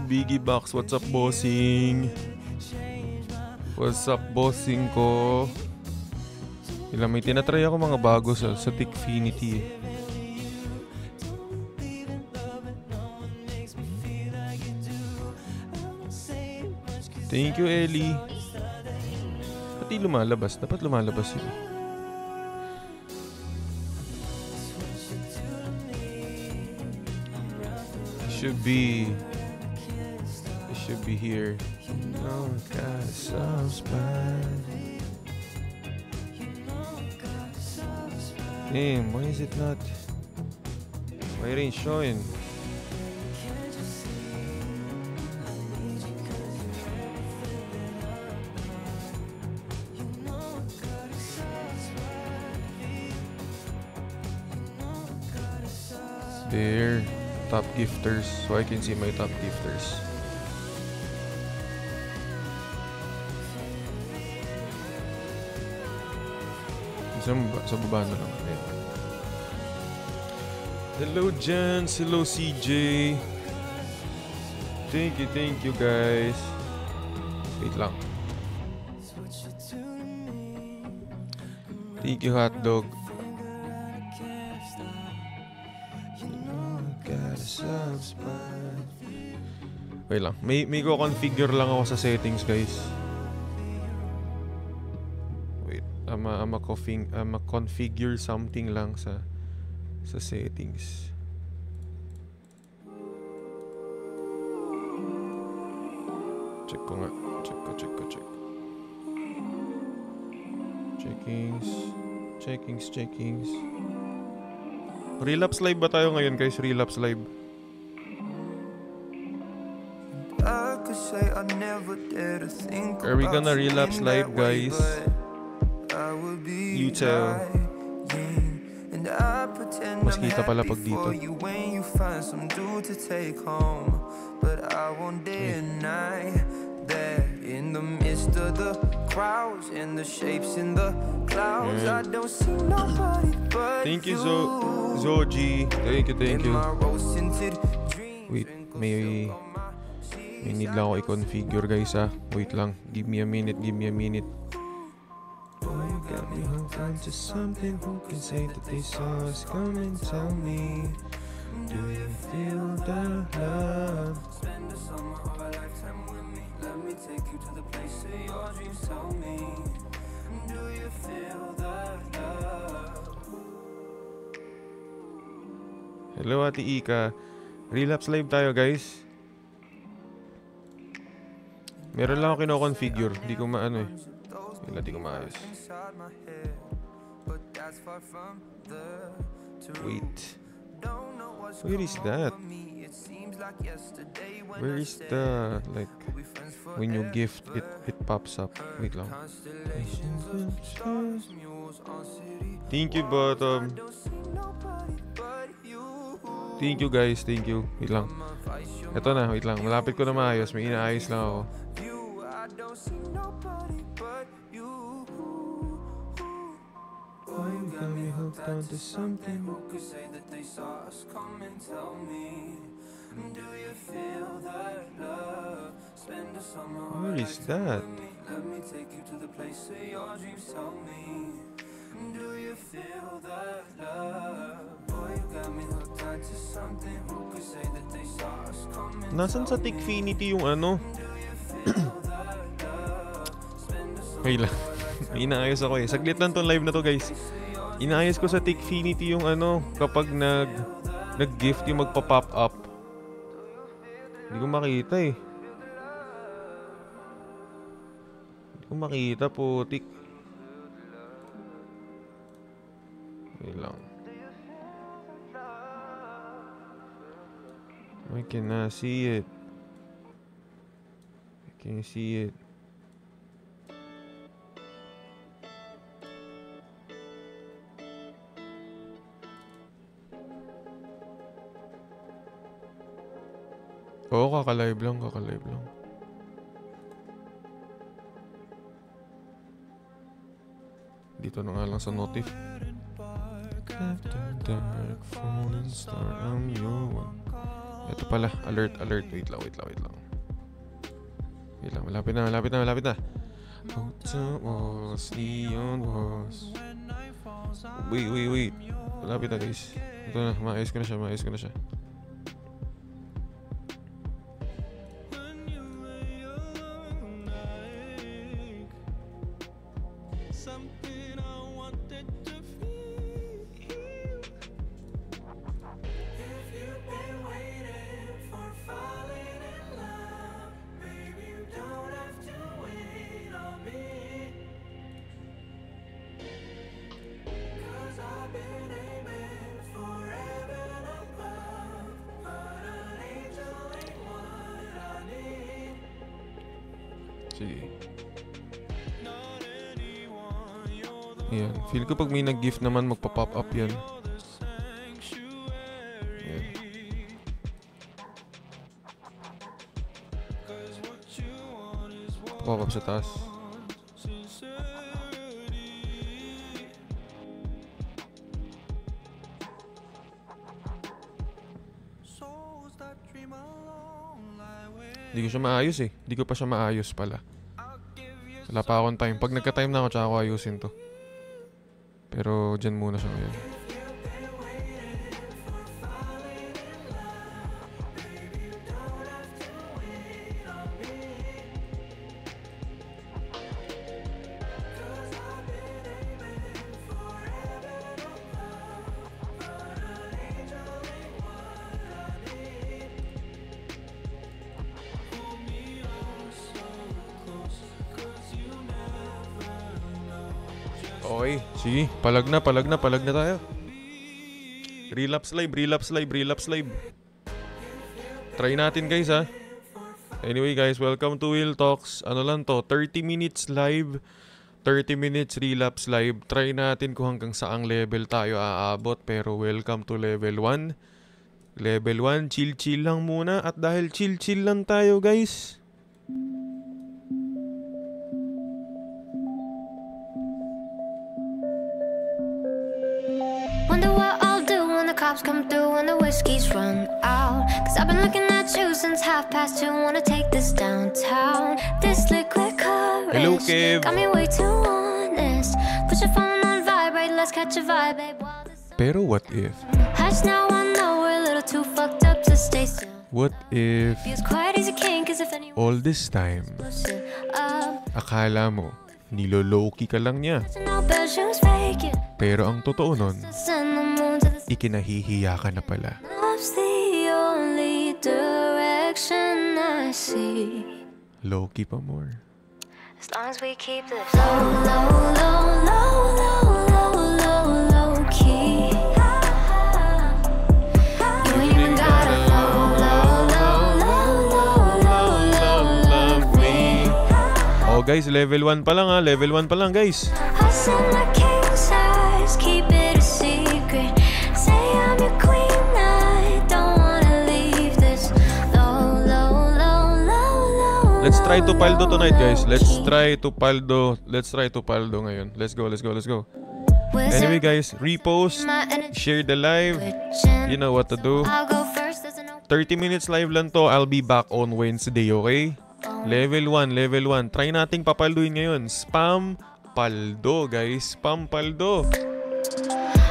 Biggie Box, what's up, bossing? What's up, bossing ko? Ilang may tinatry ako mga bago sa Tickfinity. Thank you, Ellie. Pati lumalabas. Dapat lumalabas yun. It should be here. No, God, sounds bad. Damn, why is it not? Why it ain't showing? There, top gifters, so I can see my top gifters. Sa baba na lang. Okay. Hello, Jans. Hello, CJ. Thank you guys. Wait lang. Thank you, hotdog. Wait lang. May ko-configure lang ako sa settings, guys. Wait. Ama configure something lang sa settings. Check ko nga. Check. Checkings. Relapse live ba tayo ngayon, guys? Relapse live. Are we gonna relapse live, guys? You tell. Mas kita pala pag dito. In the midst of the crowds and the shapes in the clouds, I don't see nobody but you. Thank you, Zoji. Thank you. Wait, may need lang ako i-configure, guys, ha. Wait lang. Give me a minute. Oh, you got me hooked onto something. Who can say that they saw us? Come and tell me, do you feel the love? Spend the summer of a lifetime with me. Let me take you to the place of your dreams. Tell me, do you feel the love? Hello, Ate Ika. Relapse live tayo, guys. Meron lang ako kino-configure. Di ko maano eh. Di ko maayos. Wait. Where is that? Where is the, like, when you gift, it pops up. Wait lang. Thank you, Bottom. Thank you, guys. Thank you. Wait lang. Ito na, wait lang. Malapit ko na maayos. May inaayos lang ako. Got me hooked onto something. Who could say that they saw us? Come and tell me, do you feel that love? Spend the summer. Where is that? Let me take you to the place of your dreams. Tell me, do you feel that love? Boy, you got me hooked onto something. Who could say that they saw us? Come and nasan sa Tickfinity yung ano? Wait lang. Inaayos ako eh. Saglit lang tong live na to, guys. Inaayos ko sa Tickfinity yung ano, kapag nag-gift yung magpa-pop up. Hindi ko makita eh. Hindi ko makita, putik. Wait lang. I cannot see it. I can't see it. Oo, kaka-live lang. Dito na nga lang sa notif. Ito pala, alert. Wait lang. Wait lang, malapit na. Hotel walls, neon walls. Wait. Malapit na guys. Ito na, maayos ko na siya. Sige. Ayan. Feel ko pag may nag-gift naman, magpa-pop up yan. Ayan. Pop up sa taas. Hindi ko siya maayos eh. Hindi ko pa siya maayos pala. Wala pa akong time. Pag nagka-time na ako, tsaka ako ayusin to. Pero dyan muna siya ngayon. Okay, sige. Palag na tayo. Relapse live. Try natin guys ha. Anyway guys, welcome to Will Talks. Ano lang to, 30 minutes live, 30 minutes relapse live. Try natin kung hanggang saang level tayo aabot. Pero welcome to level 1. Level 1, chill lang muna. At dahil chill lang tayo guys, wonder what I'll do when the cops come through and the whiskey's run out. Cause I've been looking at you since 2:30. Wanna take this downtown. This liquid courage hello Kev. got me way too honest. Put your phone on vibrate, let's catch a vibe, babe. pero what if? Hush now, I know we're a little too fucked up to stay still. What if Be as quiet as you can, cause if anyone all this time akala mo nilolow-key ka lang niya, pero ang totoo nun, ikinahihiya ka na pala. Low-key pa more. As long as we keep this low key. You ain't even gotta love me. Oh guys, level 1 pa lang ha. Level 1 pa lang guys. I send my king size, keep it a secret. Say I'm your queen, I don't wanna leave this low. Let's try to paldo tonight guys. Let's try to paldo ngayon. Let's go. Anyway guys, repost, share the live. You know what to do. I'll go first, there's no 30 minutes live lang to. I'll be back on Wednesday, okay? Level 1. Try nating papalduin ngayon. Spam paldo, guys. Spam paldo.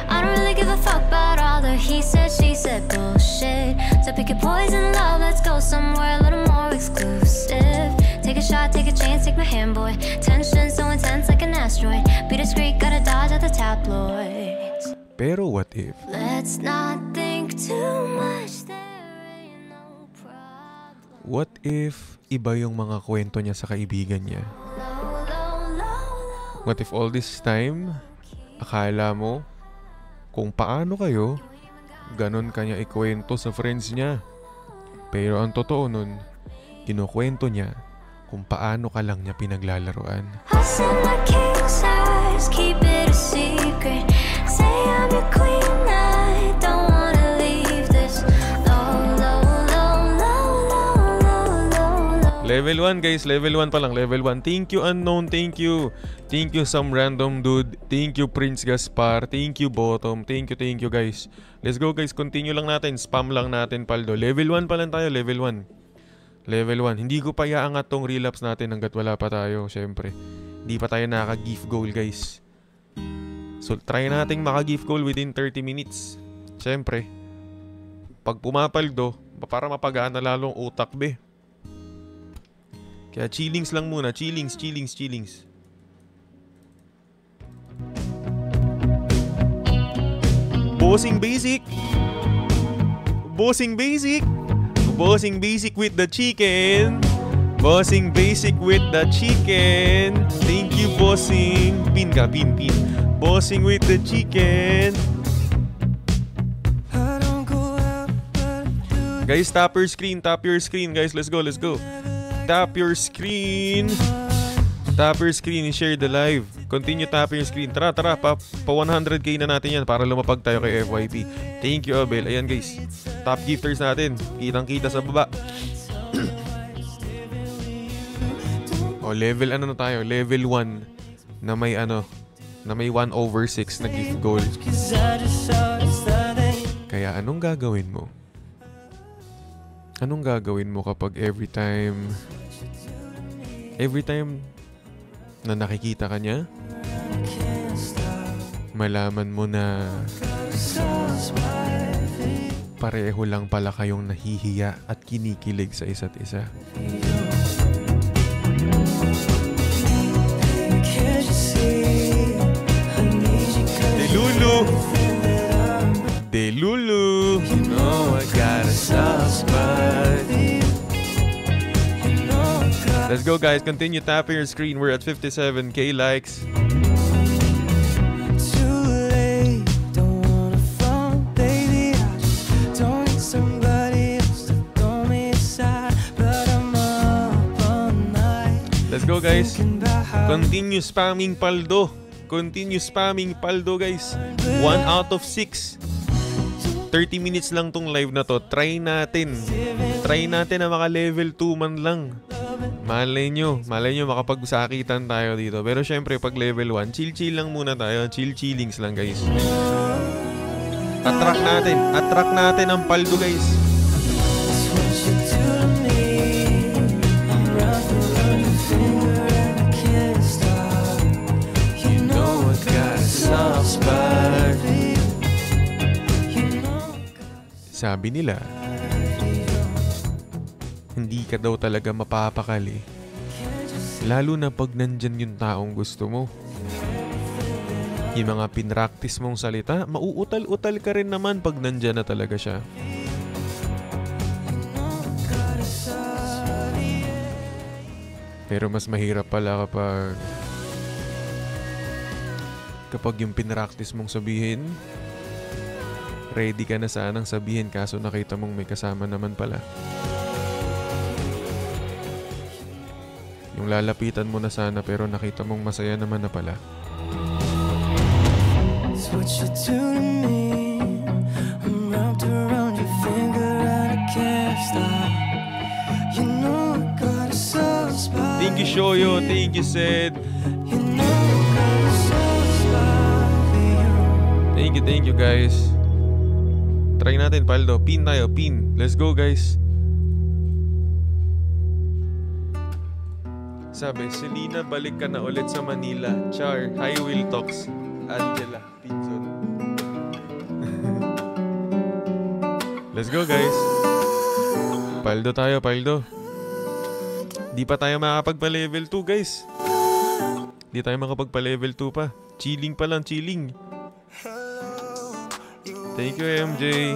I don't really give a fuck about all the he said, she said bullshit. So pick your poison, love, let's go somewhere a little more exclusive. Take a shot, take a chance, take my hand, boy. Tension so intense like an asteroid. Be discreet, gotta dodge at the tabloids. Pero what if? Let's not think too much, there ain't no problem. What if iba yung mga kwento niya sa kaibigan niya? What if all this time, akala mo kung paano kayo, ganon kanya ikwento sa friends niya. Pero ang totoo nun, kinukwento niya kung paano ka lang niya pinaglalaruan. I send my king size, keep it a secret. Say I'm your queen, I don't wanna leave this low. Level 1 guys, level 1 pa lang, level 1. Thank you unknown, thank you. Thank you some random dude. Thank you Prince Gaspar. Thank you Bottom. Thank you guys. Let's go guys, continue lang natin. Spam lang natin paldo. Level 1 pa lang tayo, level 1. Level 1. Hindi ko pa iaangat tong relapse natin hanggat wala pa tayo, syempre. Hindi pa tayo nakaka-gift goal, guys. So, try nating maka-gift goal within 30 minutes. Syempre, pag pumapaldo, para mapagana lalong utak, be. Kaya chillings lang muna. Chillings. Bossing basic. Bossing basic with the chicken. Bossing basic with the chicken. Thank you, bossing. Pin ka, pin. Bossing with the chicken. Guys, tap your screen, guys. Let's go. Tap your screen and share the live. Continue tapping your screen. Tara, pa 100k na natin yan para lumapag tayo kay FYP. Thank you, Abel. Ayan, guys. Top gifters natin. Kitang-kita sa baba. Level ano na tayo? Level 1 na may 1/6 na gift goal. Kaya anong gagawin mo? Anong gagawin mo kapag every time na nakikita ka niya, malaman mo na pareho lang pala kayong nahihiya at kinikilig sa isa't isa. Delulu, you know I got a soft spot. Let's go, guys. Continue tapping your screen. We're at 57k likes. Let's go, guys. Continue spamming paldo. Guys. 1 out of 6. 30 minutes lang tong live na to. Try natin na maka level 2 man lang. Malay nyo makapag-sakitan tayo dito. Pero syempre pag level 1, chill lang muna tayo. Chillings lang, guys. Attract natin ang paldo, guys. Sabi nila, hindi ka daw talaga mapapakali, lalo na pag nandyan yung taong gusto mo. Yung mga pinractice mong salita, mauutal-utal ka rin naman pag nandyan na talaga siya. Pero mas mahirap pala kapag yung pinractice mong sabihin, ready ka na sanang sabihin kaso nakita mong may kasama naman pala. Yung lalapitan mo na sana pero nakita mong masaya naman na pala. Thank you, Shoyo. Thank you, Sid. Thank you, guys. Try natin, paldo. Pin tayo, pin. Let's go, guys. Sabi, Selena, balik ka na ulit sa Manila. Char, hi, Will Talks. Angela, Pinson. Let's go, guys. Paldo tayo, paldo. Di pa tayo makapagpa-level 2, guys. Di tayo makapagpa-level 2 pa. Chilling pa lang, chilling. Thank you, MJ.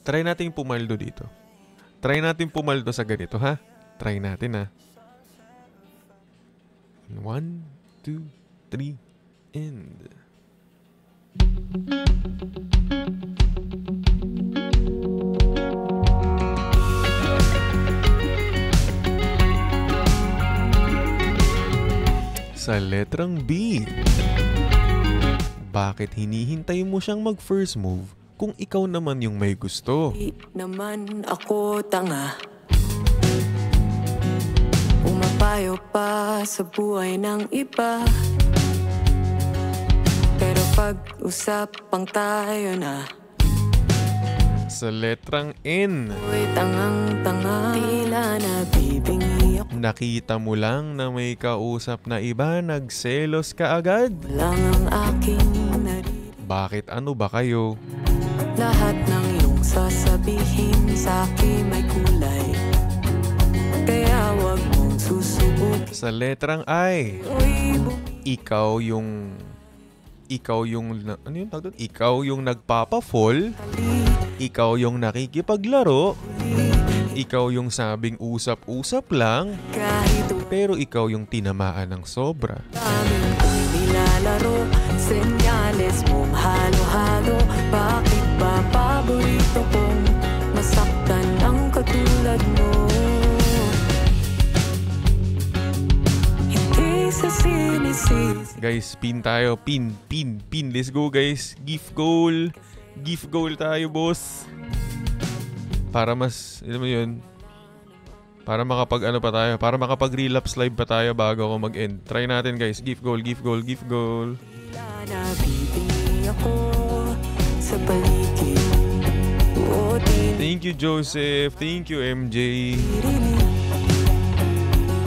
Try natin pumaldo dito. Try natin pumaldo sa ganito, ha? Try natin, ha? 1, 2, 3, and... Sa letrang B, Bakit hinihintay mo siyang mag-first move kung ikaw naman yung may gusto? Di naman ako tanga. Pumapayo pa sa buhay ng iba, pero pag-usapang tayo na. Sa letrang N, Uy, tangang-tanga, tila nabibingi ako. nakita mo lang na may kausap na iba, nagselos ka agad. Lang ang aking naririnig. Bakit ano ba kayo? Lahat ng iyong sasabihin sa akin may kulay, kaya wag mong susubukin. Sa letrang I, Uy, ikaw yung ano yung tawag doon? Ikaw yung nagpapa-fall, ikaw yung nakikipaglaro, ikaw yung sabing usap-usap lang, kahit pero ikaw yung tinamaan ng sobra. daming ko'y nilalaro, senyales mong halo-halo. Bakit ba paborito kong masaktan ang katulad mo? Hindi sa sinisisi. Guys, pin tayo. Pin. Let's go, guys. Gift goal. Gift goal tayo, boss. Para mas, alam mo yun, para makapag ano pa tayo, para makapag-relapse live pa tayo bago ako mag-end. Try natin, guys. Gift goal. Nabibingi ako sa paligid. O Thank you, Joseph. Thank you, MJ. tinirinig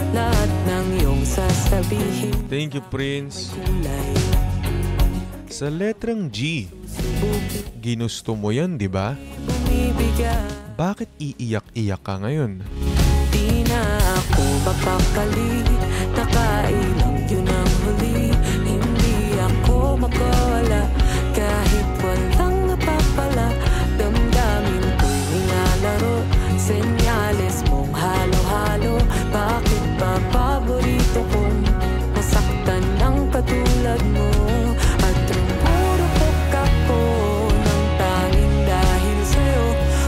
lahat ng iyong sasabihin. Thank you, Prince. Kulay, Sa letrang G, ginusto mo yan, di ba? bumibigay. Bakit iiyak-iyak ka ngayon? Di na ako mapapali, nakailang yun ang huli. Hindi ako makawala, kahit walang napapala. Damdamin ko'y nilalaro, senyales mong halo-halo. Bakit ba paborito kong masaktan ng katulad mo? At rumurupok ako ng tanging dahil sa'yo,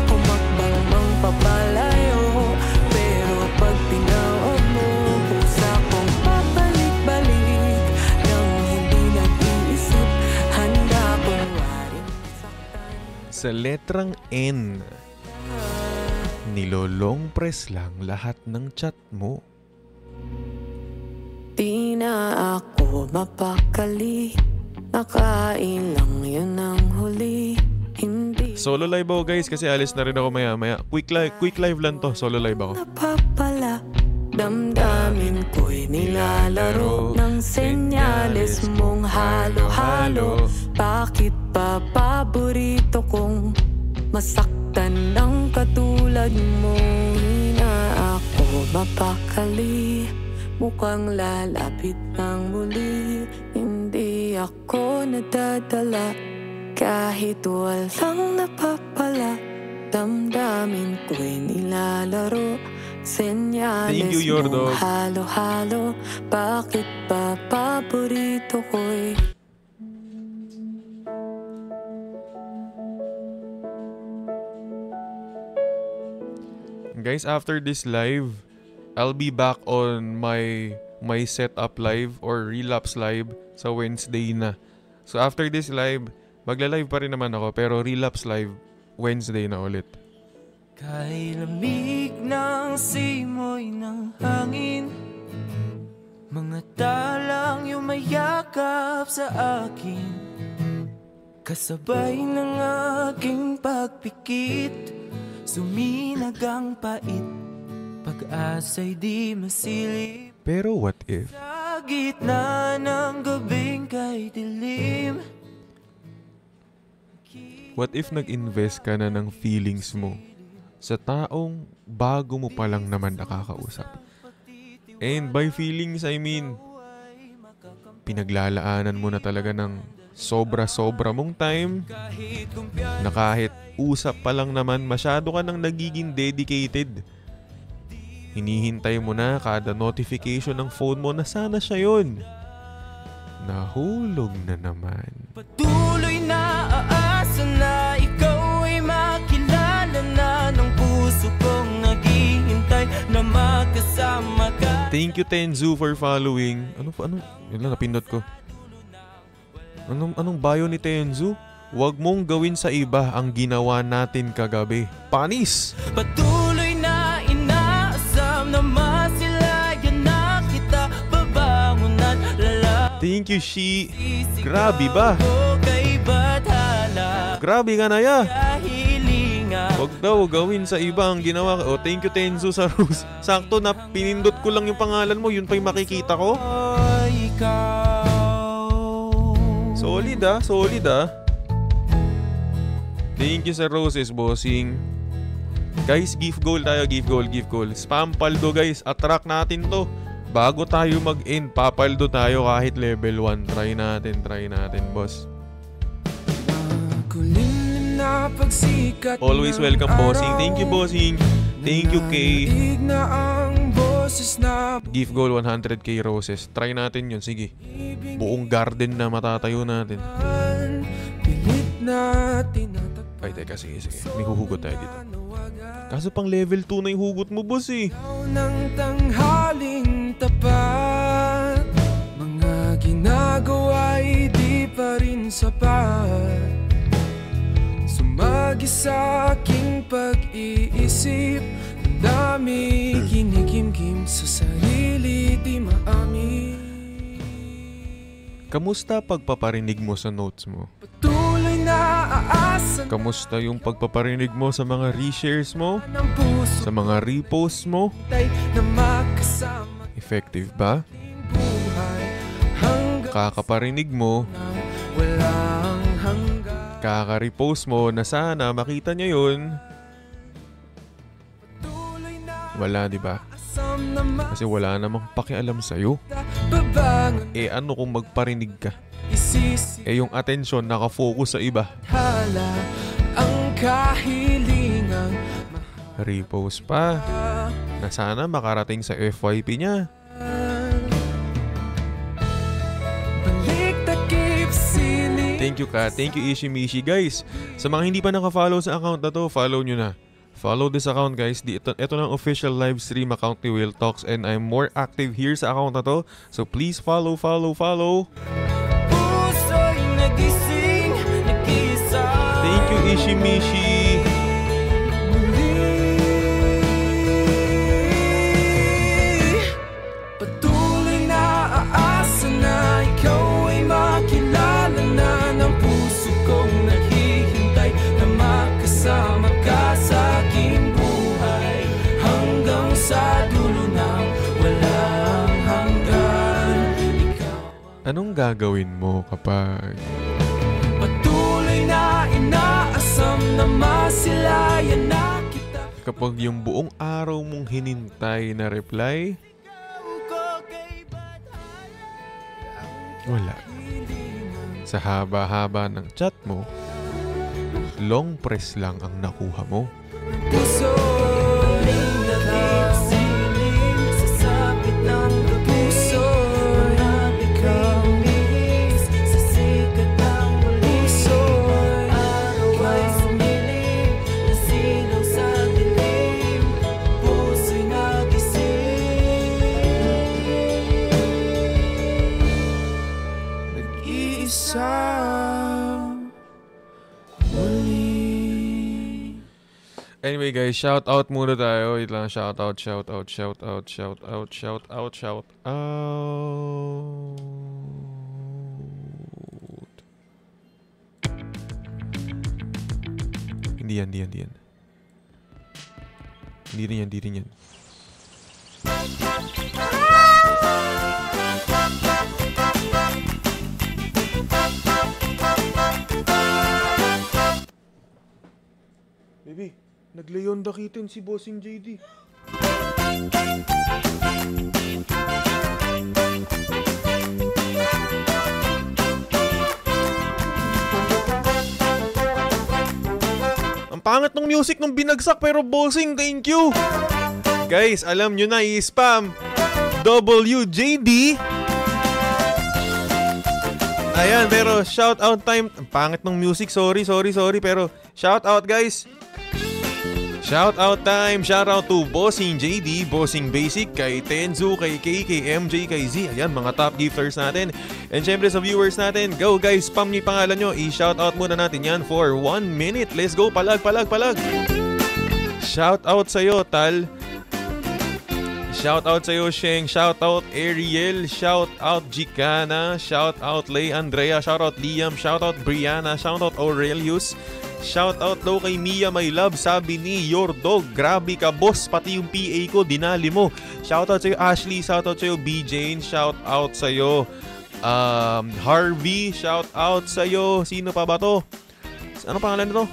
humakbang mang papalayo. Pero pag pinawag mo, pusa kong pabalik-balik. Nang hindi nag-iisip, handa kong waring saktan. Sa letrang N, nilolong press lang lahat ng chat mo. Di na ako mapakali, nakailang yun ang huli. Hindi Solo live ako, guys, kasi alis na rin ako maya-maya. Quick live lang to. Solo live ako. napapala, damdamin ko'y nilalaro ng senyales mong halo-halo. Bakit ba paborito kong masaktan ng katulad mo? Di na ako mapakali, mukhang lalapit ng muli. Hindi ako nadadala, kahit walang napapala. Damdamin ko'y nilalaro, senyales Thank you, Yordog. mong halo-halo. Bakit ba paborito ko'y Guys, after this live, I'll be back on my setup live or relapse live sa Wednesday na. So after this live, magla-live pa rin naman ako, pero relapse live Wednesday na ulit. Kay lamig ng simoy ng hangin, mga talang yumayakap sa akin, kasabay ng aking pagpikit, suminag ang pait, pag-asa'y di masilip. Pero what if? Sa gitna ng gabing kay dilim, What if nag-invest ka na ng feelings mo sa taong bago mo pa lang naman nakakausap? And by feelings, I mean, pinaglalaanan mo na talaga ng sobra-sobra mong time na kahit usap pa lang naman, masyado ka nang nagiging dedicated. Hinihintay mo na kada notification ng phone mo na sana siya yun. Nahulog na naman. patuloy na aasa na ikaw ay makilala na ng puso kong naghihintay na magkasama ka. Thank you, Tenzu, for following. Ano? Yun lang, napindot ko. Anong bio ni Tenzu? Huwag mong gawin sa iba ang ginawa natin kagabi. Panis! Patuloy na inaasam na masilayan na kita. Babangunan lalaki. Thank you, Shi. Grabe ba? Kay bathala. Grabe ka na ya. Kahilinga. Huwag daw gawin sa iba ang ginawa. Oh, thank you, Tenzu sa Rose. Sakto na pinindot ko lang yung pangalan mo. Yun pa yung makikita ko. Solid ah, solid ah. Thank you sa roses, bossing. Guys, gift goal tayo, gift goal, gift goal. Spam paldo guys, attract natin to. Bago tayo mag-end, papaldo tayo kahit level 1. Try natin, boss. Always welcome, bossing. Thank you, bossing. Thank you, Kay. Gift goal 100k roses. Try natin yun, sige. Buong garden na matatayo natin. Ay, teka, sige. May huhugot tayo dito. Kaso pang level 2 na yung hugot mo, boss eh. Ng tanghaling tapat, mga ginagawa'y di pa rin sapat. Sumagi sa aking pag-iisip, ang dami kinikimkim sa sarili, di maamin. Kamusta pagpaparinig mo sa notes mo? Patuloy na aasan Kamusta yung pagpaparinig mo sa mga reshares mo? ng puso Sa mga reposts mo? tay na makasama Effective ba? buhay hanggang Kakaparinig mo, walang hanggan. kaka-repost mo na sana makita niya yun. Tuloy na Wala, di ba? asam na Kasi wala namang pakialam sa'yo. mababangon Eh ano kung magparinig ka? isisi Eh yung atensyon nakafocus sa iba. hala ang kahilingang Repost pa na sana makarating sa FYP niya. balik takip siling. Thank you, Kat. Thank you, Ishimishi. Guys, sa mga hindi pa naka-follow sa account na to, follow nyo na. Follow this account, guys. Ito na ang official live stream account ni Will Talks and I'm more active here sa account na to. So please follow. Puso'y nagising, nag-isa. Thank you, Ishimishi. Patuloy na aasa na ikaw ay makilala na ng puso kong naghihintay na makasama ka sa aking buhay hanggang sa dulo ng walang hanggan. Ikaw Anong gagawin mo kapag patuloy na inaasam na masilayan na kita. kapag yung buong araw mong hinintay na reply, wala. Sa haba-haba ng chat mo, long press lang ang nakuha mo. Puso'y nakasiling sa sapit ng puso. Ikaw umiis sa sikat ng puso'y araw ay sumiling, nasilaw sa dilim, puso'y nagising. Nag-iisa muli. Anyway guys, shout out muna tayo. Wait lang, shout out. Hindi yan. Hindi rin yan. Baby, nagleyon dakitin si Bossing JD. Ang pangit ng music nung binagsak pero Bossing, thank you! Guys, alam nyo na, i-spam WJD. Ayan, pero shout out time. Ang pangit ng music, sorry, pero shout out guys. Shout out time! Shout out to Bossing JD, Bossing Basic, kay Tenzu, kay K, kay MJ, kay Z. Ayan, mga top gifters natin. And syempre sa viewers natin, go guys, spam niyo yung pangalan nyo. I-shout out muna natin yan for 1 minute. Let's go, palag. Shout out sa'yo, Tal. Shout out sa'yo, Sheng. Shout out Ariel. Shout out Gicana. Shout out Lay Andrea. Shout out Liam. Shout out Brianna. Shout out Aurelius. Shout out daw kay Mia, my love. Sabi ni Your Dog, grabe ka boss, pati yung PA ko dinali mo. Shout out sa'yo Ashley. Shout out sa'yo B. Jane. Shout out sa'yo Harvey. Shout out sa'yo, sino pa ba to? Ano pangalan nito?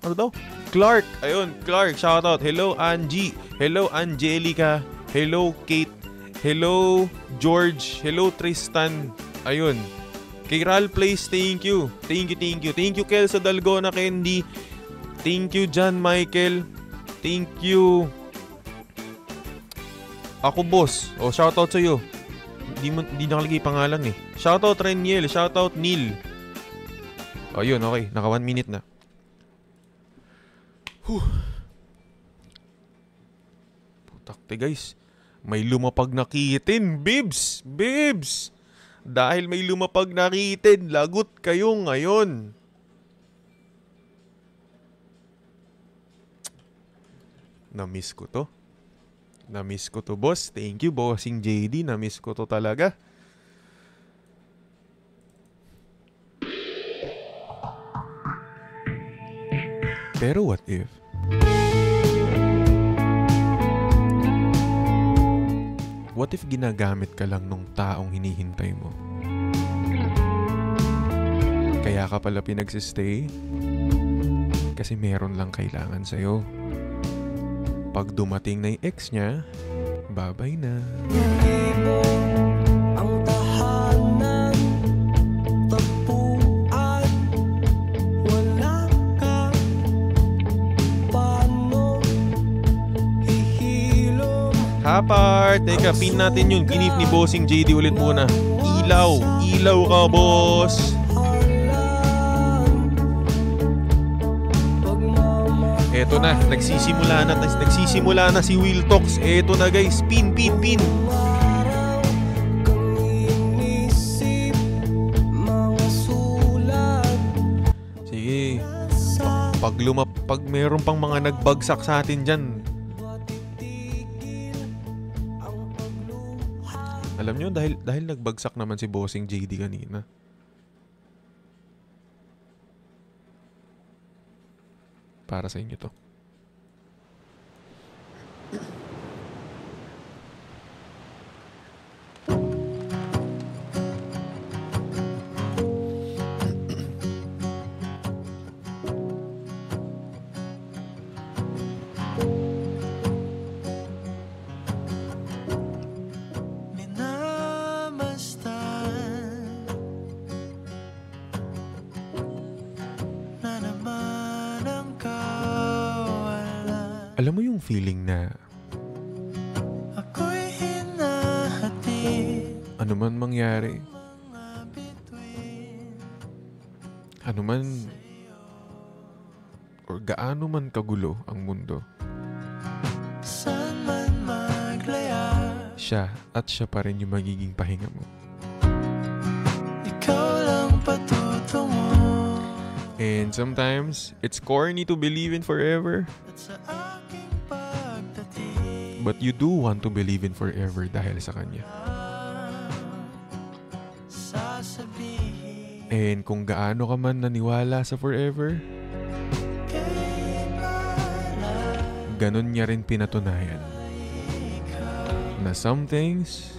Ano daw? Clark. Ayun, Clark. Shout out. Hello Angie. Hello Angelica. Hello Kate. Hello George. Hello Tristan. Ayun. Kay Ral Place, thank you. Thank you, Kelso Dalgona Candy. Thank you, John Michael. Thank you. Ako, boss. O, shoutout sa'yo. Hindi nakalagay pangalan eh. Shoutout Reniel. Shoutout Neil. O, yun, okay. Naka 1 minute na. Putakte, guys. May lumapag na kitin. Bibs! Dahil may lumapag na kitin, lagot kayo ngayon. Na-miss ko to, boss. Thank you, Bossing JD. Na-miss ko to talaga. Pero what if? What if ginagamit ka lang nung taong hinihintay mo? Kaya ka pala pinagsistay? Kasi meron lang kailangan sa'yo. Pag dumating na yung ex niya, bye-bye na. Ang tahanan, tapuan, wala ka, paano hihilom? Hapart! Teka, pin natin yun. Ginip ni Bossing JD ulit muna. Ilaw ka, boss! Eto na, nagsisimula na si Will Talks. Eto na guys, pin. Sige, pag meron pang mga nagbagsak sa atin dyan. Alam nyo, dahil nagbagsak naman si Bossing JD kanina. Para sa inyo to. Alam mo yung feeling na Ako'y hinahatid, ano man mangyari, ano man or gaano man kagulo ang mundo, saan man maglaya, siya pa rin yung magiging pahinga mo. ikaw lang patutungo. And sometimes, it's corny to believe in forever. At sa aking pagdating, But you do want to believe in forever dahil sa kanya. sasabihin And kung gaano ka man naniwala sa forever, ganun niya rin pinatunayan na some things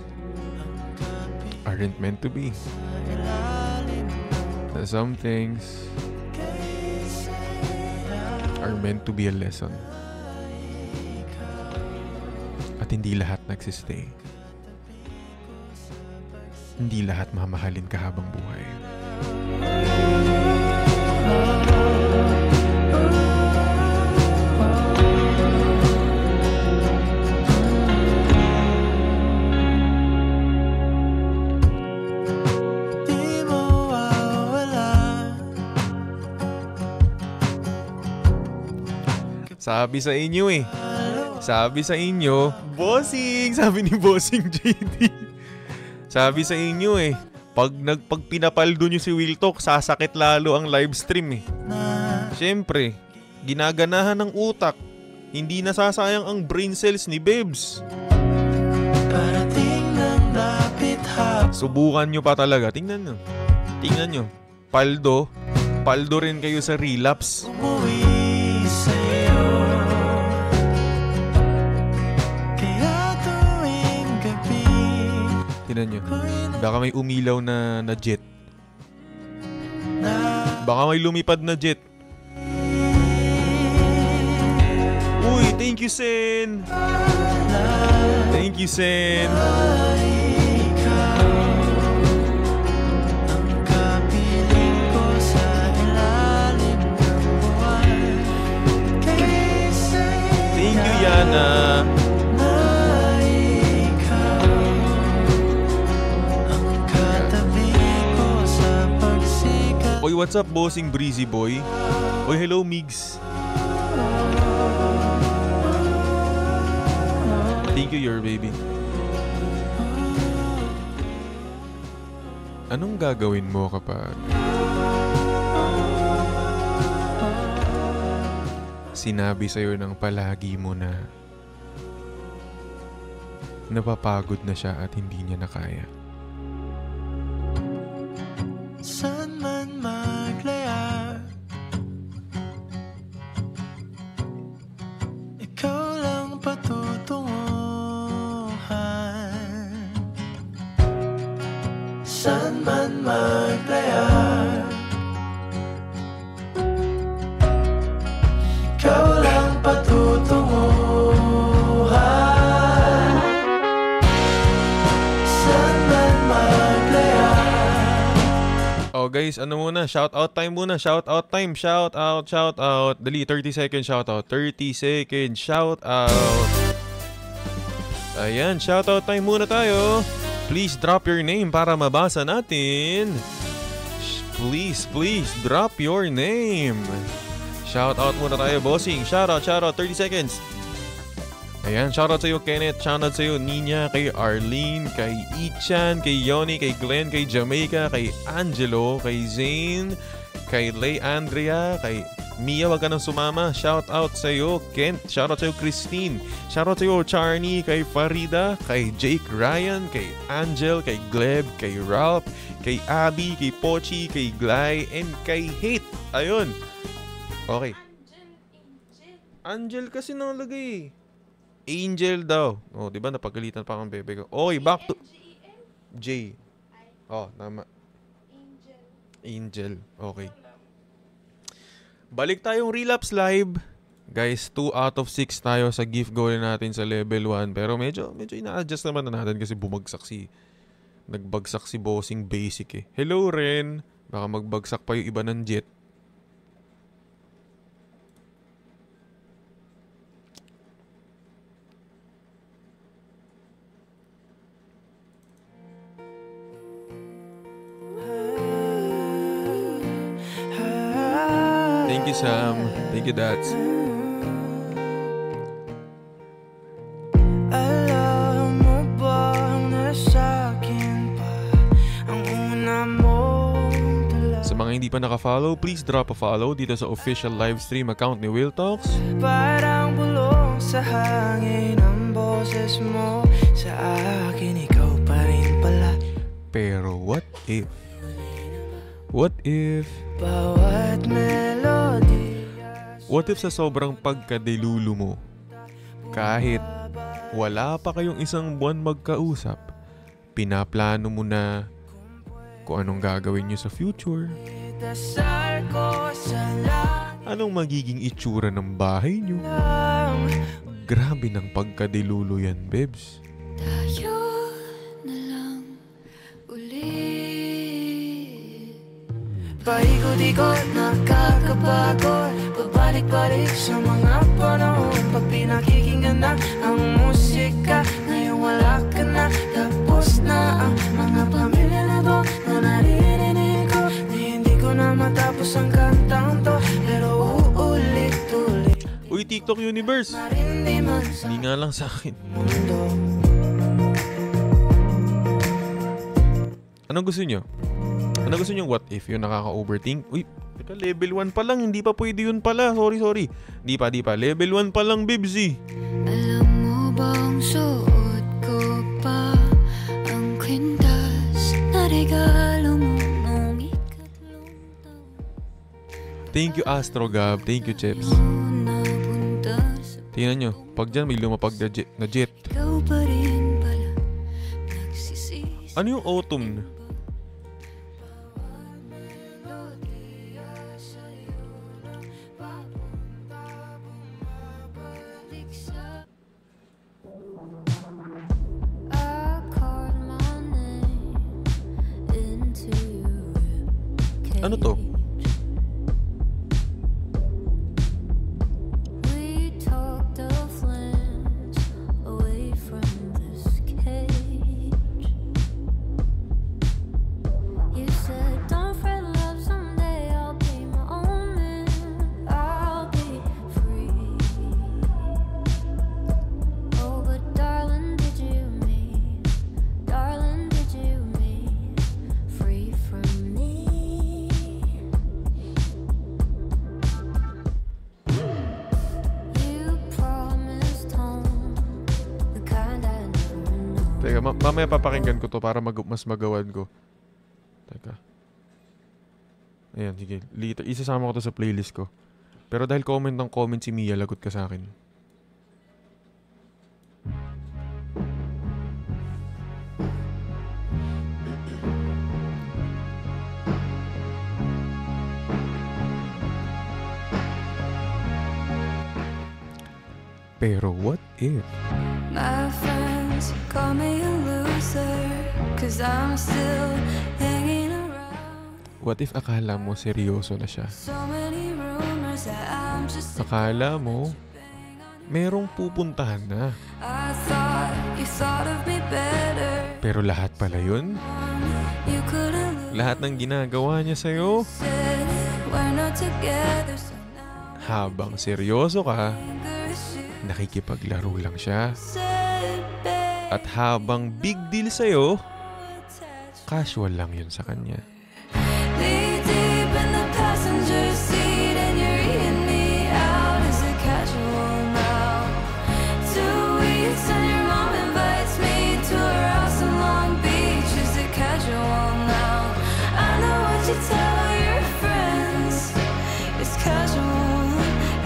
aren't meant to be. Na some things are meant to be a lesson. At hindi lahat nagsistay. Hindi lahat mamahalin ka habang buhay. di mawawala Sabi sa inyo eh. Sabi sa inyo, bossing! Sabi ni Bossing JD. Sabi sa inyo eh, pag pinapaldo nyo si Will Talk, sasakit lalo ang live stream eh. Siyempre, ginaganahan ng utak. Hindi nasasayang ang brain cells ni Bebs. Subukan nyo pa talaga. Tingnan nyo. Tingnan nyo. Paldo rin kayo sa relapse. Tingnan nyo. Baka may umilaw na jet. Baka may lumipad na jet. Uy, thank you, Sen. Thank you, Sen. Thank you, Yana. Oy, what's up, bossing breezy boy? Oy, hello, Migs. Thank you, your baby. Anong gagawin mo kapag sinabi sa'yo ng palagi mo na napapagod na siya at hindi niya na kaya? Saan man maglaya, ikaw lang patutunguhan. Saan man maglaya, ikaw lang patutunguhan. Saan man maglaya. Oh guys, ano muna? Shout out time muna. Shout out time. Shout out. Dali, 30 second shout out. 30 second shout out. Ayan, shout out time muna tayo. Please drop your name para mabasa natin. Please drop your name. Shout out muna tayo, bossing. Shout out, 30 seconds. Ayan, shoutout sa'yo Kenneth, shoutout sa'yo Nina, kay Arlene, kay Ichan, kay Yoni, kay Glenn, kay Jamaica, kay Angelo, kay Zane, kay Lay Andrea, kay Mia, wag ka nang sumama. Shoutout sa'yo Kent, shoutout sa'yo Christine, shoutout sa'yo Charney, kay Farida, kay Jake Ryan, kay Angel, kay Gleb, kay Ralph, kay Abby, kay Pochi, kay Glay, and kay Hate. Ayun. Okay. Angel kasi nalagay. Angel daw. Oh, 'di ba napagalitan pa ang bebe ko. Okay, back to J. Oh, tama. Angel. Okay. Balik tayong relapse live. Guys, 2 out of 6 tayo sa gift goal natin sa level 1. Pero medyo ina-adjust naman na natin kasi nagbagsak si bossing basic eh. Hello Ren. Baka magbagsak pa yung iba ng jet. Thank you, Sam. Thank you, Dats. Alam mo bang nasa akin pa ang una mong tala? Sa mga hindi pa naka-follow, please drop a follow dito sa official live stream account ni Will Talks. Parang bulong sa hangin ang boses mo. Sa akin, ikaw pa rin pala. Pero what if? What if? Bawat melody. What if sa sobrang pagkadilulo mo, kahit wala pa kayong isang buwan magkausap, pinaplano mo na kung anong gagawin nyo sa future? Anong magiging itsura ng bahay nyo? Grabe ng pagkadilulo yan, Bebs. Tayo na lang ulit. Paikot-ikot, nakakapagod. Pabalik-balik sa mga panahon. Pag pinakikinggan na ang musika, ngayon wala ka na. Tapos na ang mga pamilya na to na naririnig ko. Hindi ko na matapos ang kantang to, pero uulit-ulit. Uy, TikTok universe. Hindi nga lang sa akin. Anong gusto nyo? Ano gusto nyo? What if yung nakaka-overthink? Uy, teka, level 1 pa lang. Hindi pa pwede yun pala. Sorry. Di pa. Level 1 pa lang, Bibsy. Alam mo bang suot ko pa ang kwintas na regalo mo nung ikatlong taon? Thank you, Astro Gab. Thank you, Cheps. Napunta sa Tingnan nyo. Pag dyan may lumapag na jet. ikaw pa rin pala nagsisisi. Ano yung autumn? Ano to? We took the flames away from this cage. You said don't fret love, someday I'll be my own man, I'll be free. Oh but darling, did you mean free from me? Teka, mamaya papakinggan ko to para mas magawan ko. Teka. Ayan, sige. Later, isasama ko to sa playlist ko. Pero dahil comment si Mia, lagot ka sa akin. Pero what if? My friends call me a loser, 'cause I'm still hanging around. What if akala mo seryoso na siya? So many rumors that I'm just Akala mo merong pupuntahan na. I thought you thought of me better. Pero lahat pala yun? You couldn't Lahat ng ginagawa niya sa'yo? said we're not together, so now Habang seryoso ka, anger is you nakikipaglaro lang siya. said, babe, At habang big deal sa'yo, casual lang yun sa kanya. knee deep in the passenger seat and you're eating me out. Is it casual now? 2 weeks and your mom invites me to her house in Long Beach. Is it casual now? I know what you tell your friends. It's casual.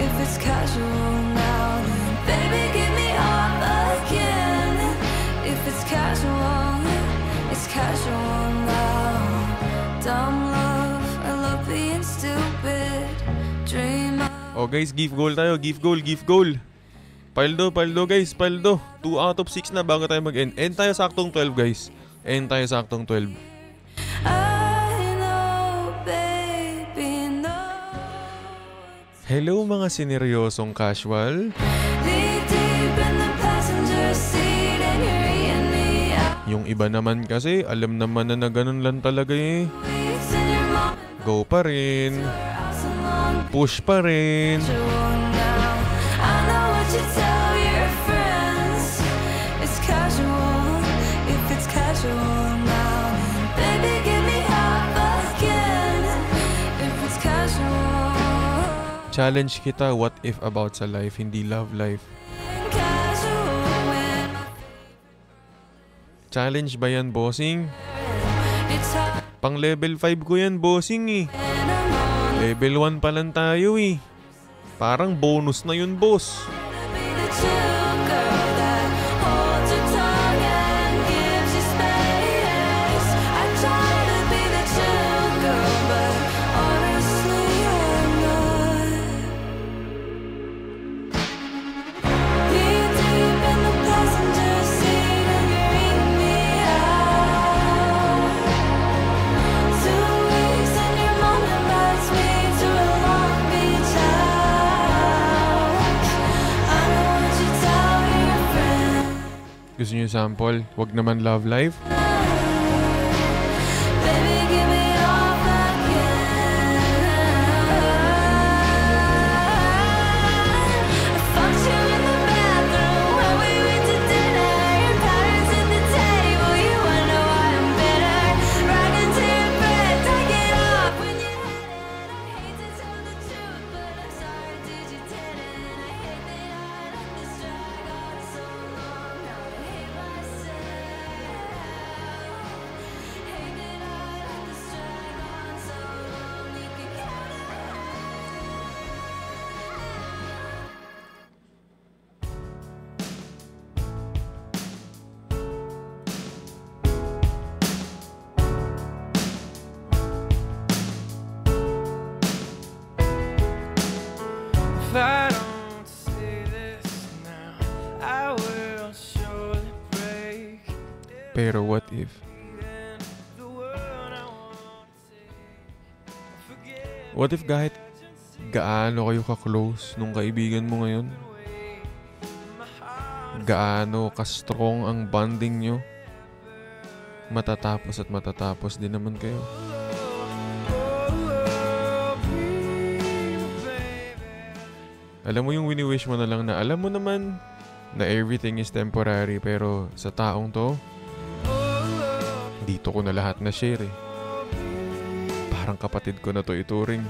If it's casual now, then baby give me up again. If it's casual now. Dumb love, I love being stupid. Dream Oh guys, give goal tayo. Give goal. Paldo guys, paldo. 2 out of 6 na bago tayo mag-end. End tayo saktong 12 guys. End tayo saktong 12. I know, baby, no. Hello mga sineryosong casual. Knee deep in the passenger seat and you're eating me out. Yung iba naman kasi, alam naman na ganun lang talaga eh. Weeks and your mom Go pa rin. her house in Long Beach. Push pa rin. Casual now. I know what you tell your friends. It's casual. If it's casual now, then baby give me up again. If it's casual. Challenge kita, what if about sa life, hindi love life. Casual when Challenge ba yan, bossing? it's hot Pang level 5 ko yan, bossing eh. and I'm on. Level 1 pa lang tayo eh. Parang bonus na yun, boss. To be the chill girl that holds your tongue and gives you space. I try to be the chill girl, but honestly I'm not. Knee deep in the passenger seat and you're eating me out. 2 weeks and your mom invites me to a Long Beach house. I know what you tell your friends. Gusto niyo sample? Wag naman love life? Baby, give me all again. I I don't say this now, I will surely break. Pero what if? The world I won't take. Forget What if kahit gaano kayo ka-close nung kaibigan mo ngayon? Gaano ka-strong ang bonding nyo? Matatapos at matatapos din naman kayo. Alam mo yung wini-wish mo na lang na alam mo naman na everything is temporary, pero sa taong to, dito ko na lahat na share eh. Parang kapatid ko na to ituring.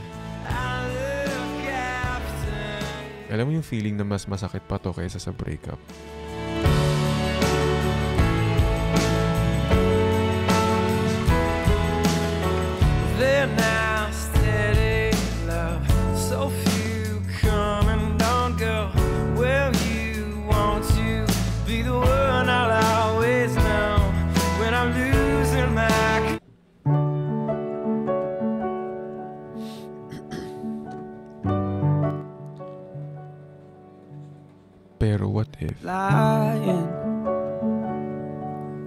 Alam mo yung feeling na mas masakit pa to kaysa sa breakup. They're now steady, love. So few come and don't go. Well, you want to be the one I'll always know when I'm losing my. Pero what if? Lying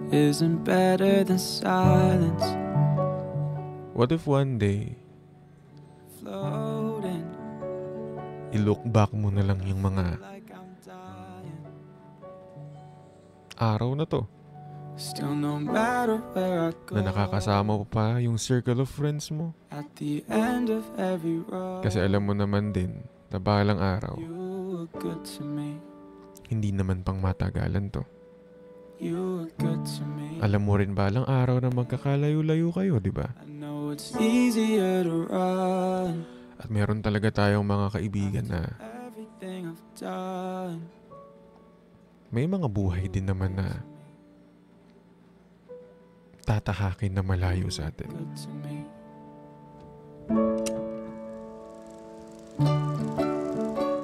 isn't better than silence. What if one day, Floating i-look back mo na lang yung mga like I'm dying. araw na to Still no matter where I go. na nakakasama mo pa yung circle of friends mo? At the end of every road. Kasi alam mo naman din na balang araw, You were good to me. hindi naman pang matagalan to. You were good to me. Alam mo rin balang araw na magkakalayo-layo kayo, di ba? I know it's easier to run. At meron talaga tayong mga kaibigan na Everything I've done. may mga buhay din naman na tatahakin na malayo sa atin. Good to me.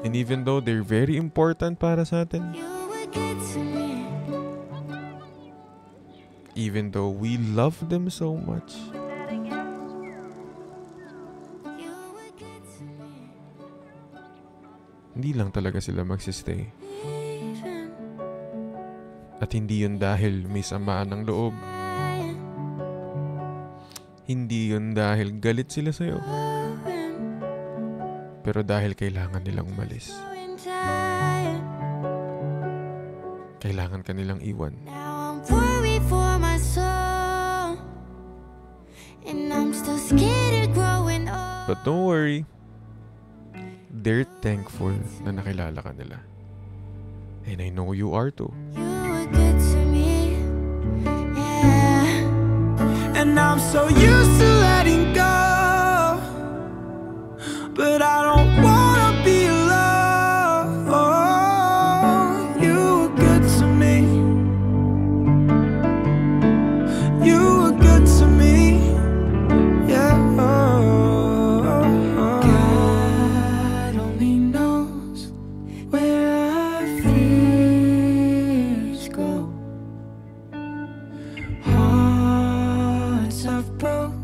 And even though they're very important para sa atin, You were good to me. even though we love them so much, You were good to me. hindi lang talaga sila magsistay. Even At hindi yun dahil may samaan ng loob. when Hindi yun dahil galit sila sa'yo. Pero dahil kailangan nilang umalis. going tired. Kailangan ka nilang iwan. Now I'm worried for my soul, and I'm still scared of growing old. But don't worry. They're thankful na nakilala ka nila. And I know you are too. You were good to me, yeah. And I'm so used to letting go, but I don't wanna be alone. You were good to me. You were good to me. Yeah. God only knows where our fears go. Hearts I've broke.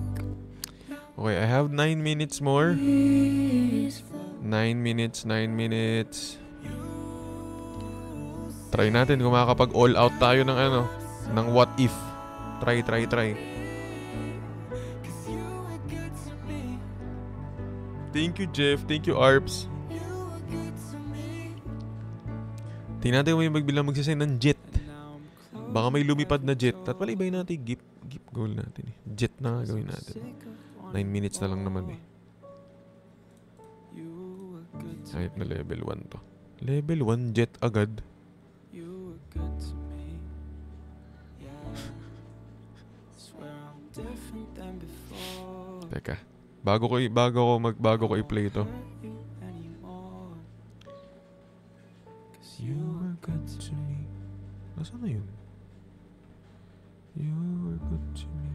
Okay, I have 9 minutes more. Please 9 minutes. Try natin kung makakapag all out tayo ng ng what if. Try. Thank you, Jeff. Thank you, Arps. Tingnan natin kung may magsisign ng jet. Baka may lumipad na jet. At palibay natin, gift goal natin eh. Jet na gawin natin. 9 minutes na lang naman eh. Kahit na level 1 to. Level 1 jet agad. You were good to me. Yeah. Swear I'm different than before. Teka. Bago ko i-play ito. Hurt you anymore. 'Cause You were good to me. Nasaan na yun? You were good to me.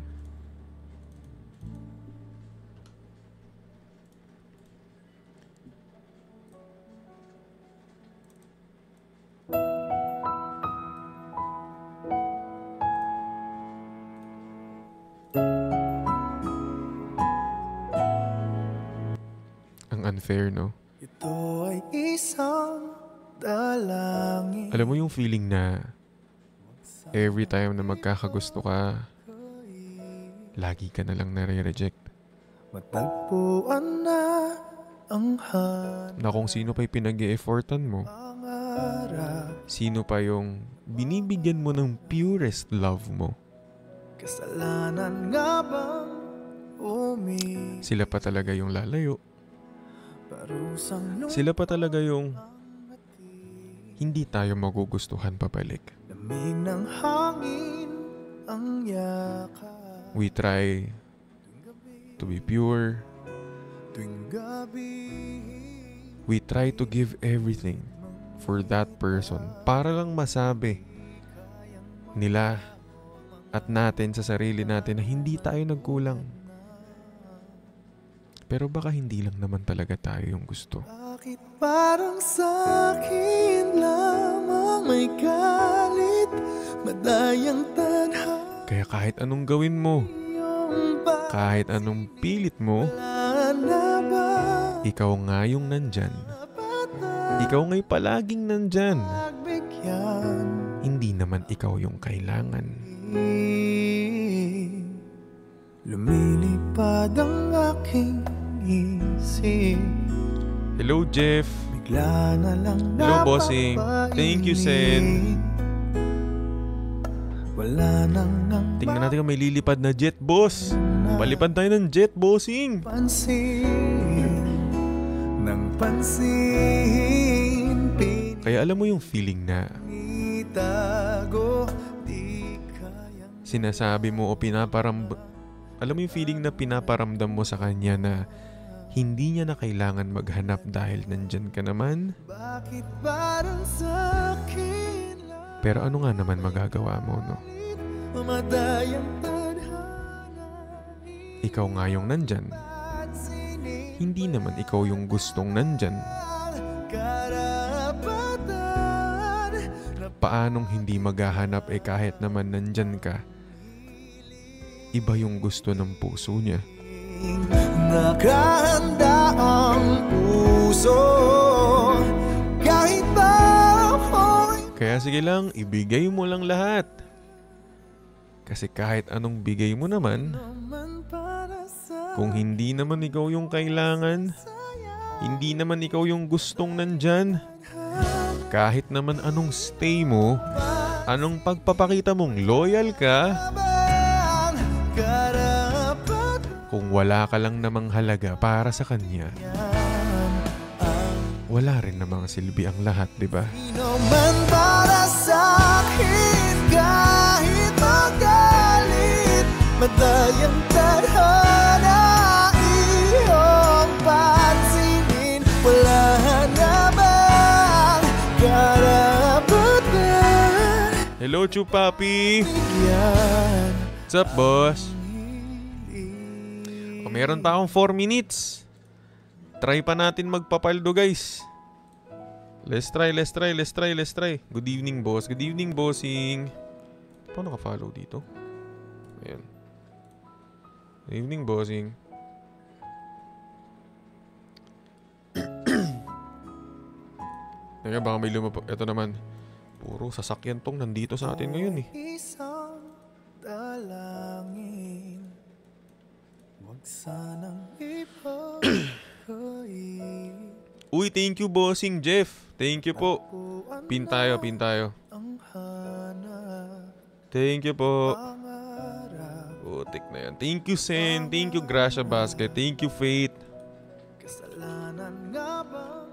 Ang unfair, no? You Ito ay isang dalangin. Alam mo yung feeling na every time na magkakagusto ka, lagi ka na lang nare-reject. Matagpuan na ang hanap. Na kung sino pa'y pinag-e-effortan mo, sino pa yung binibigyan mo ng purest love mo, Kasalanan nga bang sila pa talaga yung lalayo. parusang Sila pa talaga yung hindi tayo magugustuhan pabalik. lamig ng hangin ang yakap. We try to be pure. Tuwing gabi We try to give everything for that person para lang masabi nila at natin sa sarili natin na hindi tayo nagkulang. Pero baka hindi lang naman talaga tayo yung gusto. bakit parang sa'kin lamang may galit, madayang tadhana Kaya kahit anong gawin mo, kahit anong pilit mo, na ba ikaw nga yung nandyan. Ikaw nga'y palaging nandyan. pagbigyan? Hindi naman ikaw yung kailangan. Lumilipad ang aking isip, Hello, Jeff. bigla na lang Hello, bossing. Thank you, Sen. Wala nang ang Tingnan natin kung may lilipad na jet, boss. Palipad tayo ng jet, bossing. pansin ng pansin, Kaya alam mo yung feeling na pinitago, di kayang sinasabi mo o alam mo yung feeling na pinaparamdam mo sa kanya na hindi niya na kailangan maghanap dahil nandyan ka naman. bakit parang sa'kin lang Pero ano nga naman magagawa mo, no? madayang tadhana Ikaw nga yung nandyan. at sinig Hindi naman ikaw yung gustong nandyan. karapatan na Paanong hindi maghahanap kahit naman nandyan ka? Iba yung gusto ng puso niya. nakahanda ang puso kahit ba ako'y Kaya sige lang, ibigay mo lang lahat. Kasi kahit anong bigay mo naman, naman para sa kung hindi naman ikaw yung kailangan, hindi naman ikaw yung gustong nandyan, kahit naman anong stay mo, anong pagpapakita mong loyal ka, bang karapat kung wala ka lang namang halaga para sa kanya, wala rin namang silbi ang lahat, di ba? naman para sa akin kahit magalit, madayang tadhana iyong pansinin, wala na bang karapatan Hello, Chupapi! yan. What's up, boss? O, meron pa akong 4 minutes. Try pa natin magpapaldo, guys. Let's try. Good evening, boss. Good evening, bossing. Paano ka-follow dito? Ayan. Good evening, bossing. Teka, baka may lumapag. Ito naman. Puro sasakyan tong nandito sa atin ngayon eh. Isang dalangin, wag sanang ipagkait. Uy, thank you, bossing Jeff. Thank you po. Pin tayo. Ang hanap Thank you po. pangarap, Putik na yan. Thank you, Sen. Thank you, Gracia Basket. Thank you, Faith. kasalanan nga bang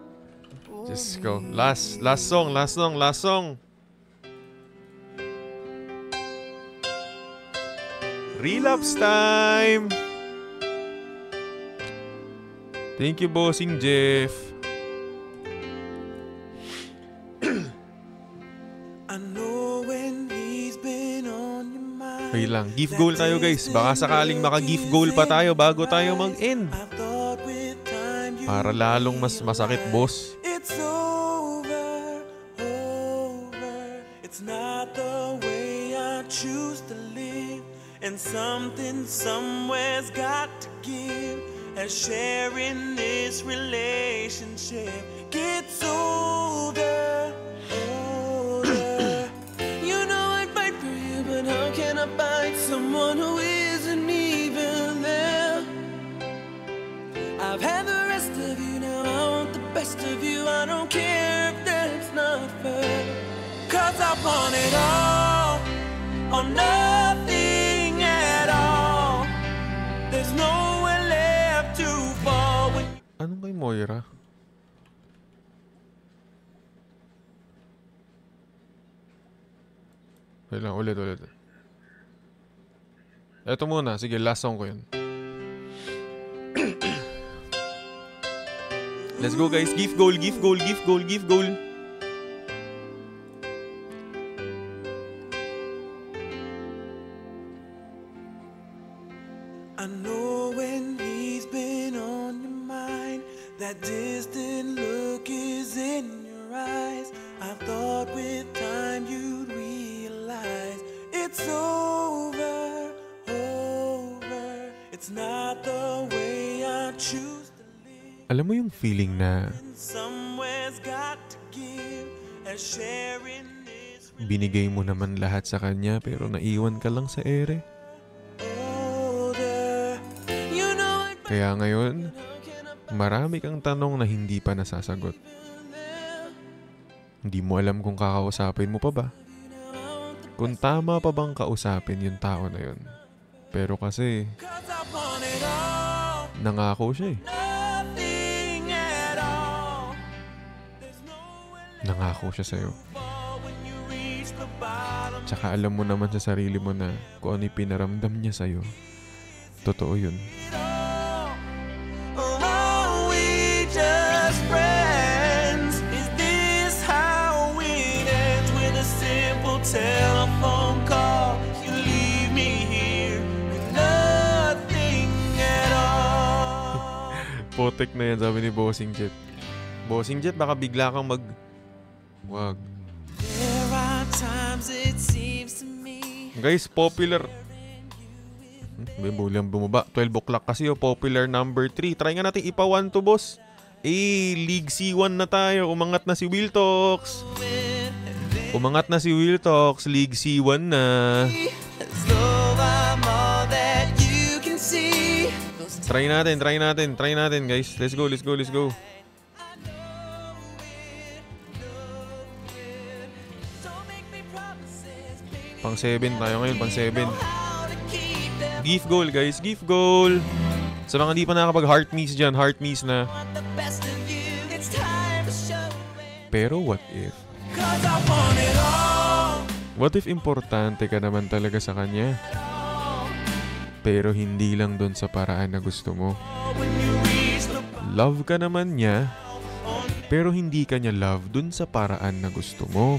Just go. Last song. Relapse time. Thank you, bossing Jeff. I know when he's been on your mind. Okay lang. Gift goal tayo, guys. Baka sakaling maka-gift goal pa tayo bago tayo mag-end. I thought with time you Para lalong mas masakit, boss. it's over. It's not the way I choose to live, and something somewhere's got to give. as sharing this relationship gets older, older. You know I'd fight for you, but how can I find someone who isn't even there? I've had the rest of you, now I want the best of you. I don't care if that's not fair, 'cause I want it all or nothing at all. There's nowhere left to fall when... Anong kay Moira? Wait lang, ulit. Eto muna, sige, last song ko yun. Let's go guys, give goal. I know when he's been on your mind, that distant look is in your eyes. I thought with time you'd realize it's over. It's not the way I choose to live. Alam mo yung feeling na Somewhere's got to give, as sharing this binigay mo naman lahat sa kanya pero naiwan ka lang sa ere? older. You know I'd Kaya ngayon, marami kang tanong na hindi pa nasasagot. Hindi mo alam kung kakausapin mo pa ba? Kung tama pa bang kausapin yung tao na yun. Pero kasi, 'cause I want it all, nangako siya eh. nothing at all. There's nowhere left Nangako siya sa'yo. when you reach the bottom. Tsaka alam mo naman sa sarili mo na kung ano yung pinaramdam niya sa'yo. Totoo yun. Or are we just friends? Is this how it ends, with a simple telephone call? You leave me here with nothing at all. Potek na yan, sabi ni Bossing Jet. Bossing Jet, baka bigla kang Wag. There are times it seems to me Guys, popular. Bulang bumaba. 12 o'clock kasi popular number 3. Try nga natin ipa 1 to boss. League C1 na tayo. Umangat na si Wiltox. League C1 na. as though I'm all that you can see. Try natin guys. Let's go. Pang 7 tayo ngayon, pang 7. Give goal guys, give goal. Sa mga di pa nakapag heart miss dyan, heart miss na. Pero what if? What if importante ka naman talaga sa kanya? Pero hindi lang doon sa paraan na gusto mo. Love ka naman niya, pero hindi ka niya love doon sa paraan na gusto mo.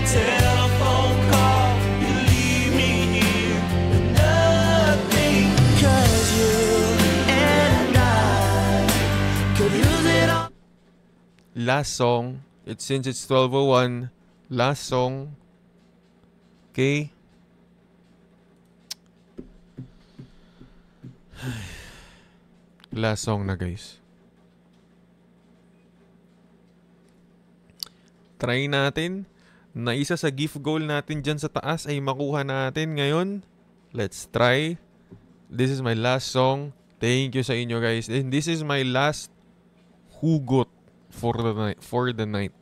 Telephone call, you leave me here with nothing, 'cause you and I could use it all. Last song, since it's 12:01, last song. Okay? Last song na guys. Try natin na isa sa gift goal natin dyan sa taas ay makuha natin ngayon. Let's try. This is my last song. Thank you sa inyo guys. And this is my last hugot for the night.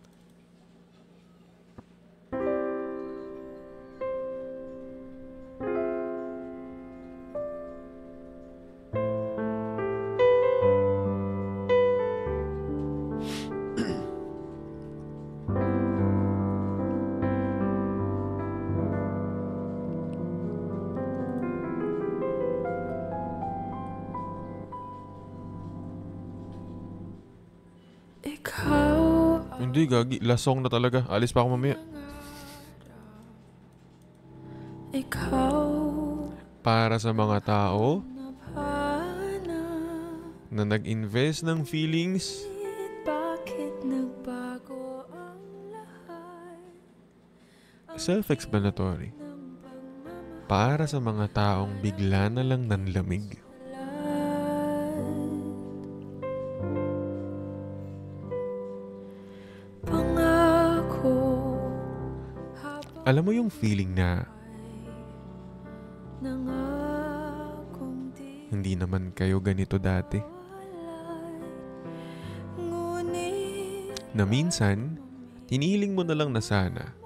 Hindi, gagi. Last song na talaga. Alis pa ako mamaya. Para sa mga tao na nag-invest ng feelings self-explanatory. Para sa mga taong bigla na lang nanlamig. Alam mo yung feeling na hindi naman kayo ganito dati? Na minsan, tinihiling mo na lang na sana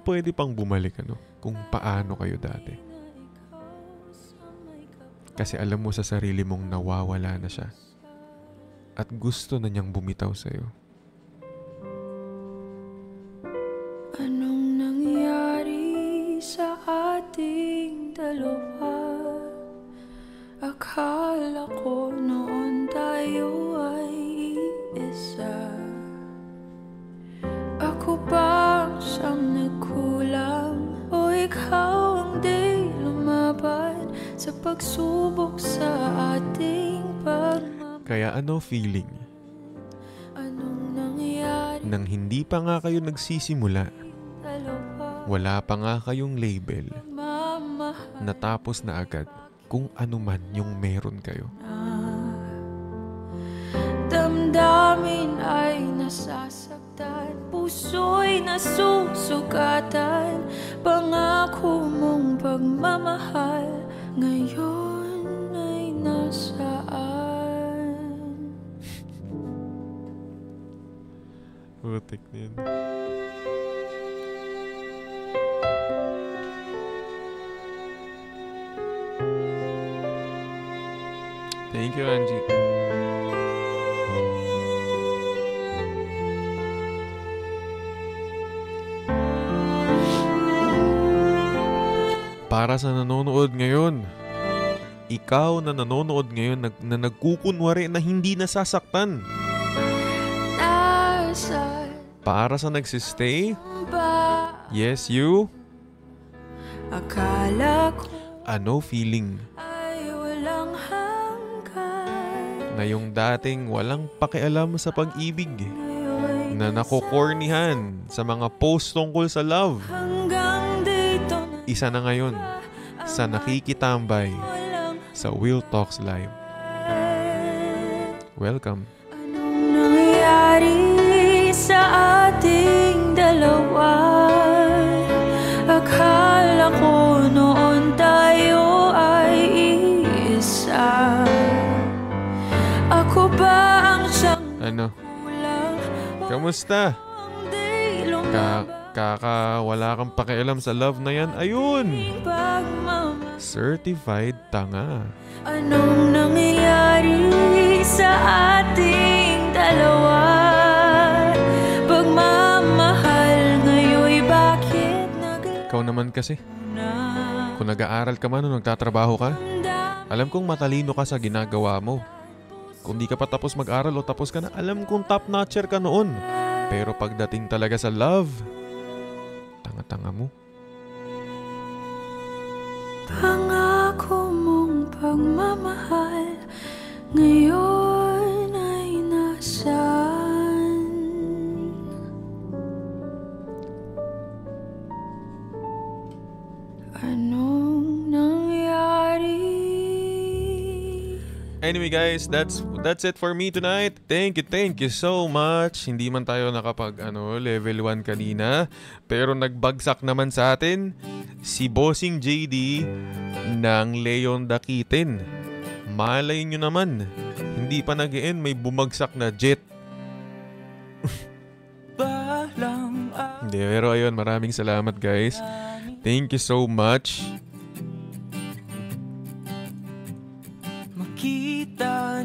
pwede pang bumalik kung paano kayo dati. Kasi alam mo sa sarili mong nawawala na siya at gusto na niyang bumitaw sa'yo. Anong nangyari sa ating dalawa? Akala ko noon tayo ay iisa. Ako ba siyang nagkulang? O ikaw ang di lumaban sa pagsubok sa ating pagmamahal? Kaya ano feeling? Anong nangyari? Nang hindi pa nga kayo nagsisimula, wala pa nga kayong label, natapos na agad kung ano man yung meron kayo. Damdamin ay nasasaktan, puso'y nasusugatan. Pangako mong pagmamahal ngayon ay nasaan? Putik na yun. Thank you, Angie. Para sa nanonood ngayon, ikaw na nanonood ngayon na nagkukunwari na hindi nasasaktan. Para sa nagsistay, yes, you. Akala ko ano feeling? ay walang hanggan. Na yung dating walang pakialam sa pag-ibig, na nakukornihan sa mga post tungkol sa love, isa na ngayon sa nakikitambay sa Will Talks Live. Welcome. Anong nangyari sa ating dalawa? Akala ko noon tayo ay iisa. Ako ba ang siyang kulang? Kamusta? Wala kang pakialam sa love na yan. Ayun! Certified tanga. Anong nangyayari sa ating dalawa? Pagmamahal ngayon'y bakit Ikaw naman kasi. Kung nag-aaral ka man o nagtatrabaho ka, alam kong matalino ka sa ginagawa mo. Kung di ka pa tapos mag-aral o tapos ka na, alam kong top-notcher ka noon. Pero pagdating talaga sa love, tanga-tanga mo. Pangako mong pagmamahal ngayon ay nasaan? Anong nangyari? Anyway guys, that's it for me tonight. Thank you so much. Hindi man tayo nakapag level 1 kanina, pero nagbagsak naman sa atin si Bossing JD ng Leon Dakitin. Malay nyo naman, hindi pa nag-end, may bumagsak na jet. Hindi, pero ayun, maraming salamat guys. Thank you so much.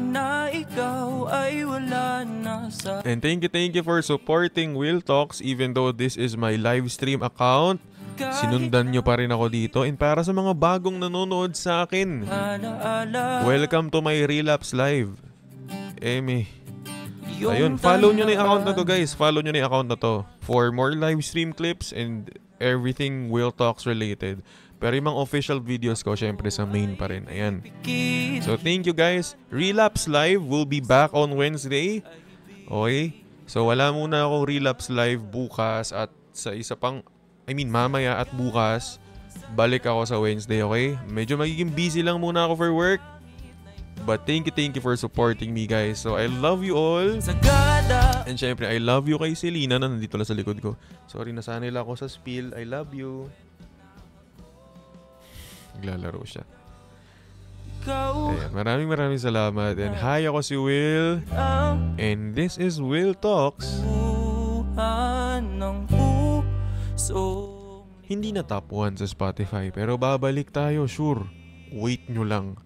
Na ikaw ay wala na sa... And thank you for supporting Will Talks even though this is my live stream account. Sinundan nyo pa rin ako dito. And para sa mga bagong nanonood sa akin, welcome to my Relapse Live. Ayun, follow nyo na yung account na to guys. Follow nyo na yung account na to for more live stream clips and everything Will Talks related. Pero yung mga official videos ko, syempre sa main pa rin. Ayan. So, thank you guys. Relapse Live will be back on Wednesday. Okay? So, wala muna akong Relapse Live bukas at sa isa pang mamaya at bukas, balik ako sa Wednesday, okay? Medyo magiging busy lang muna ako for work. But thank you for supporting me, guys. So, I love you all. And syempre, I love you kay Selena na nandito lang sa likod ko. Sorry, nasanay lang ako sa spill. I love you. Naglalaro siya. Ayan, maraming salamat. And hi, ako si Will. And this is Will Talks. Hindi na top 1 sa Spotify, pero babalik tayo, sure. Wait nyo lang.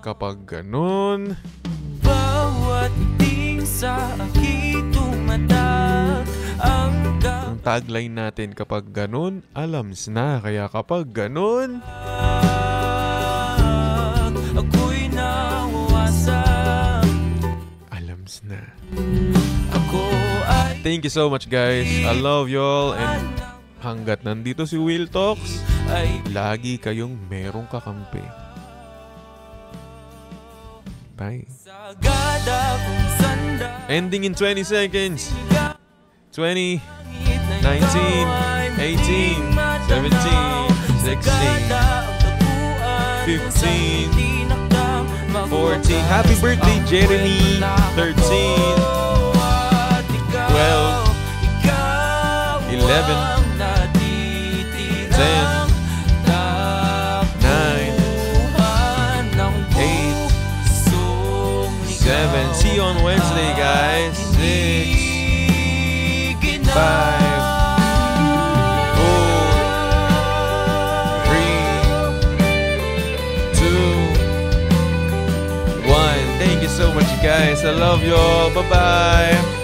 Kapag ganun, bawat ting sa aking tumatak ang tagline natin, kapag ganun, alams na. Kaya kapag ganun, ako'y nawawasak, alams na. ako ay Thank you so much, guys. I love y'all. And hanggat nandito si Will Talks, lagi kayong merong kakampi. Bye. Ending in 20 seconds. 20, 19, 18, 17, 16, 15, 14. Happy birthday, Jeremy. 13, 12, 11, 10, 7. See you on Wednesday, guys. 6, 5, 4, 3, 2, 1. Thank you so much, guys. I love you all. Bye-bye.